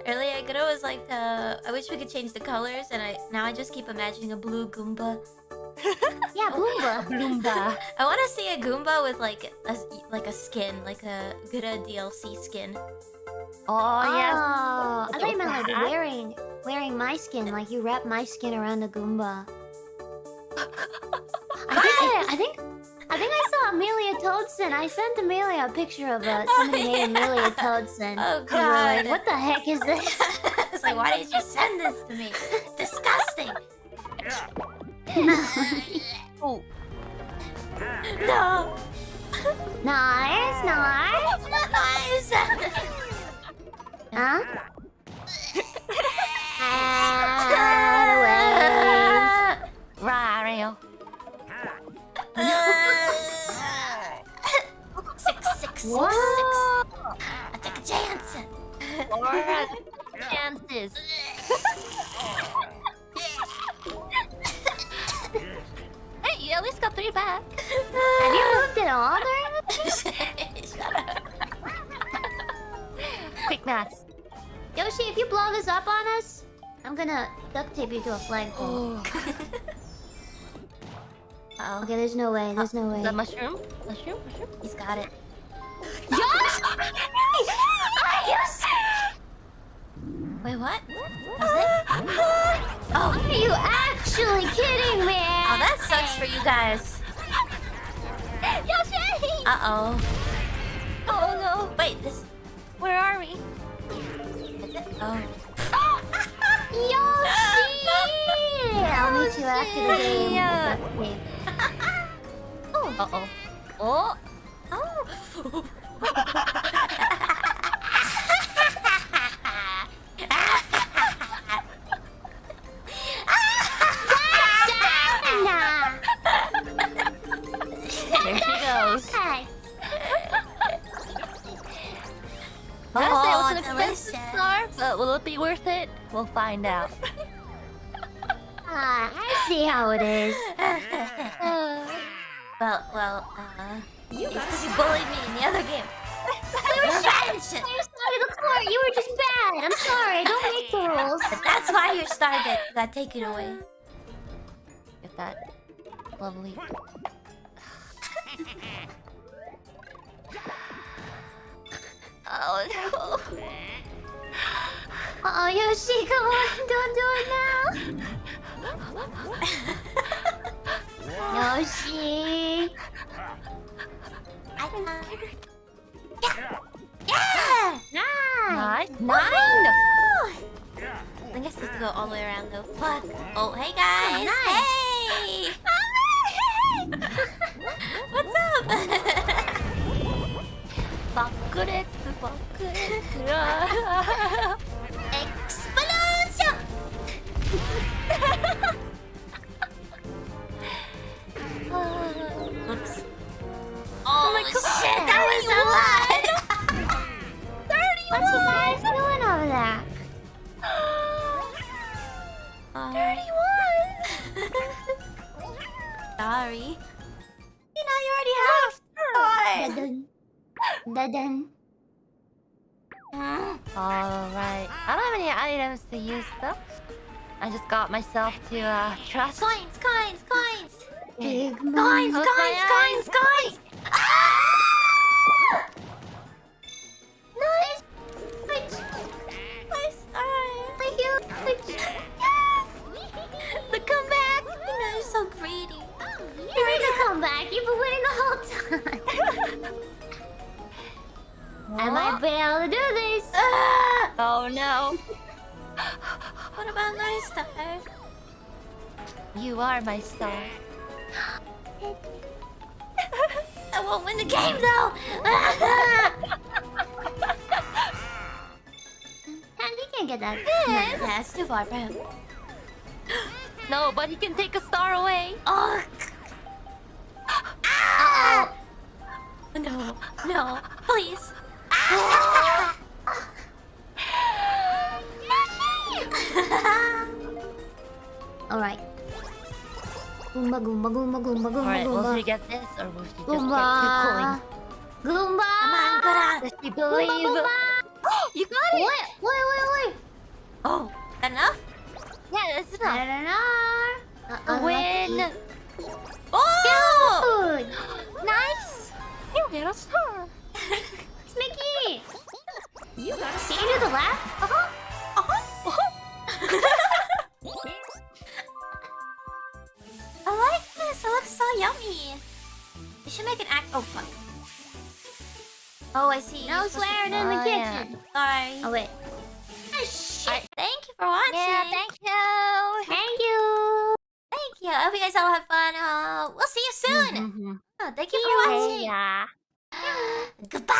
Earlier, Gura was like, I wish we could change the colors, and now I just keep imagining a blue Goomba. Yeah, Bloomba. Bloomba. I want to see a Goomba with like a skin, like a Gura DLC skin. Oh, yes. Oh, I thought you meant like wearing my skin, like you wrap my skin around the Goomba. I think I saw Amelia Toadson. I sent Amelia a picture of somebody named Amelia Toadson. Oh We were like, god. what the heck is this? It's like, why did you send this to me? It's disgusting. Oh. No. Nice, nice. It's not nice. Huh? Rario. 666. Whoa. I take a chance. Chances. Hey, you at least got 3 back. Have you moved at all during Shut up. Quick math. Yoshi, if you blow this up on us, I'm gonna duct tape you to a flagpole. Uh-oh. Okay, there's no way. There's no Is way. that mushroom? Mushroom? Mushroom? He's got it. Yoshi! Wait, what? Was it? Oh. Are you actually kidding me? Oh, that sucks for you guys. Yoshi! Uh-oh. Oh no. Wait, this... Where are we? Is it? Oh. Yoshi! I'll meet you after the game. Yeah. Okay. Oh. Uh-oh. Oh. Oh. There she goes. Hey. I was gonna say it was an delicious. expensive star, but will it be worth it? We'll find out. I see how it is. It's because you bullied me in the other game. Revenge! Sorry, the court. You were just bad. I'm sorry. I don't make the rules. But that's why your star got taken away. Get that lovely. Oh no. Oh, Yoshi, come on. Don't do it now. Yoshi. Yeah! Nice. 9! I guess we have to go all the way around though. Fuck. Oh, hey guys! Nice. Hey! What's up? Bakuretsu, bakuretsu. Explosion! Oops. Oh my god! Shit, that was a lot! 31! What's you guys doing over there? 31! Sorry. You know, you already have stars! Dun. Alright. I don't have any items to use though. I just got myself to trust. Coins! Big Coins! man. Close my Coins! Ah! Nice. My star! Yes. The comeback! You know, you're so greedy. You're in the comeback. You've been winning the whole time. I might be able to do this. Ah! Oh no. What about my star? You are my star. I won't win the game though! He can't get that. Yeah, it's too far for him. No, but he can take a star away. Oh! Ah! No, please. Ah! Alright. Goomba. Alright, will she get this or will she just Goomba. get 2 coins? Goomba. Come on, Gura. Does she believe? Goomba. You got it! Wait. that enough? Yeah, it's I enough. don't know. Win. Oh! Dude, Nice. You get a star. Smicky! You got a Can you do the left? I like this. It looks so yummy. You should make an act. Oh fuck. Oh, I see. No You're supposed to- swearing in the Oh, yeah. kitchen. Sorry. Oh wait. Thank you for watching. Yeah, thank you. Thank you. Thank you. I hope you guys all have fun. We'll see you soon. Mhm. Oh, thank you for watching. Yeah. Goodbye.